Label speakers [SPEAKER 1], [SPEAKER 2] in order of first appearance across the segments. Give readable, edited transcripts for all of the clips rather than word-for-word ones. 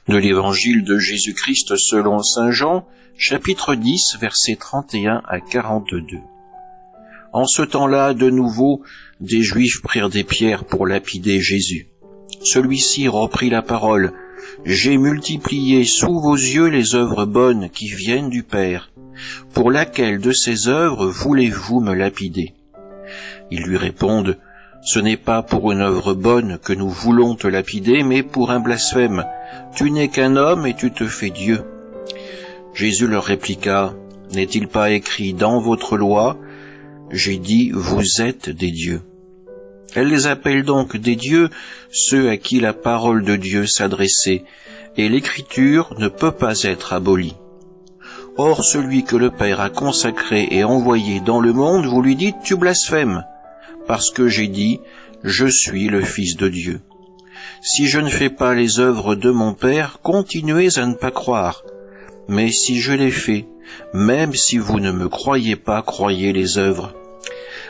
[SPEAKER 1] De l'Évangile de Jésus-Christ selon saint Jean, chapitre 10, versets 31 à 42. En ce temps-là, de nouveau, des Juifs prirent des pierres pour lapider Jésus. Celui-ci reprit la parole. « J'ai multiplié sous vos yeux les œuvres bonnes qui viennent du Père. Pour laquelle de ces œuvres voulez-vous me lapider ?» Ils lui répondent « Ce n'est pas pour une œuvre bonne que nous voulons te lapider, mais pour un blasphème. Tu n'es qu'un homme et tu te fais Dieu. » Jésus leur répliqua « N'est-il pas écrit dans votre loi ? J'ai dit, vous êtes des dieux. » Elle les appelle donc des dieux, ceux à qui la parole de Dieu s'adressait, et l'Écriture ne peut pas être abolie. Or, celui que le Père a consacré et envoyé dans le monde, vous lui dites, tu blasphèmes, parce que j'ai dit, je suis le Fils de Dieu. Si je ne fais pas les œuvres de mon Père, continuez à ne pas croire. Mais si je les fais, même si vous ne me croyez pas, croyez les œuvres.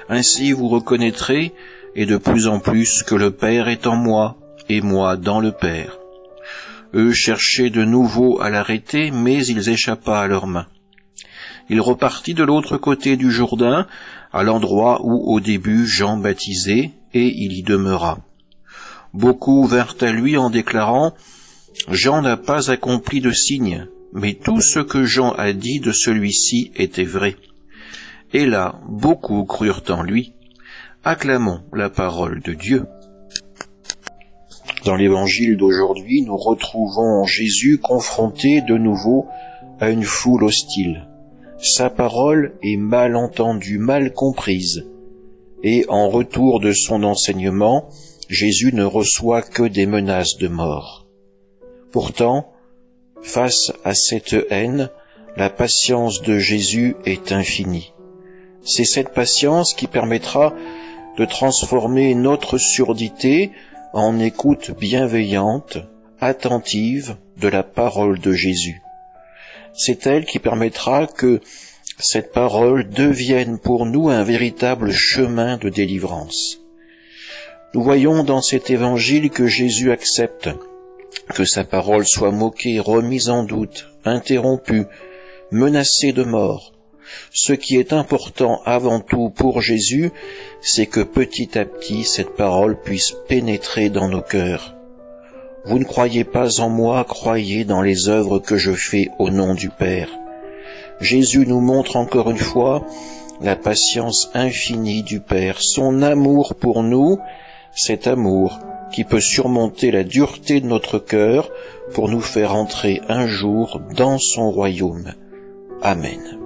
[SPEAKER 1] Ainsi vous reconnaîtrez, et de plus en plus, que le Père est en moi, et moi dans le Père. Eux cherchaient de nouveau à l'arrêter, mais il échappa à leurs mains. Il repartit de l'autre côté du Jourdain, à l'endroit où au début Jean baptisait, et il y demeura. Beaucoup vinrent à lui en déclarant « Jean n'a pas accompli de signe, mais tout ce que Jean a dit de celui-ci était vrai. » Et là, beaucoup crurent en lui. Acclamons la parole de Dieu. Dans l'Évangile d'aujourd'hui, nous retrouvons Jésus confronté de nouveau à une foule hostile. Sa parole est mal entendue, mal comprise. Et en retour de son enseignement, Jésus ne reçoit que des menaces de mort. Pourtant, face à cette haine, la patience de Jésus est infinie. C'est cette patience qui permettra de transformer notre surdité en écoute bienveillante, attentive de la parole de Jésus. C'est elle qui permettra que cette parole devienne pour nous un véritable chemin de délivrance. Nous voyons dans cet évangile que Jésus accepte que sa parole soit moquée, remise en doute, interrompue, menacée de mort. Ce qui est important avant tout pour Jésus, c'est que petit à petit cette parole puisse pénétrer dans nos cœurs. Vous ne croyez pas en moi, croyez dans les œuvres que je fais au nom du Père. Jésus nous montre encore une fois la patience infinie du Père, son amour pour nous, cet amour qui peut surmonter la dureté de notre cœur pour nous faire entrer un jour dans son royaume. Amen.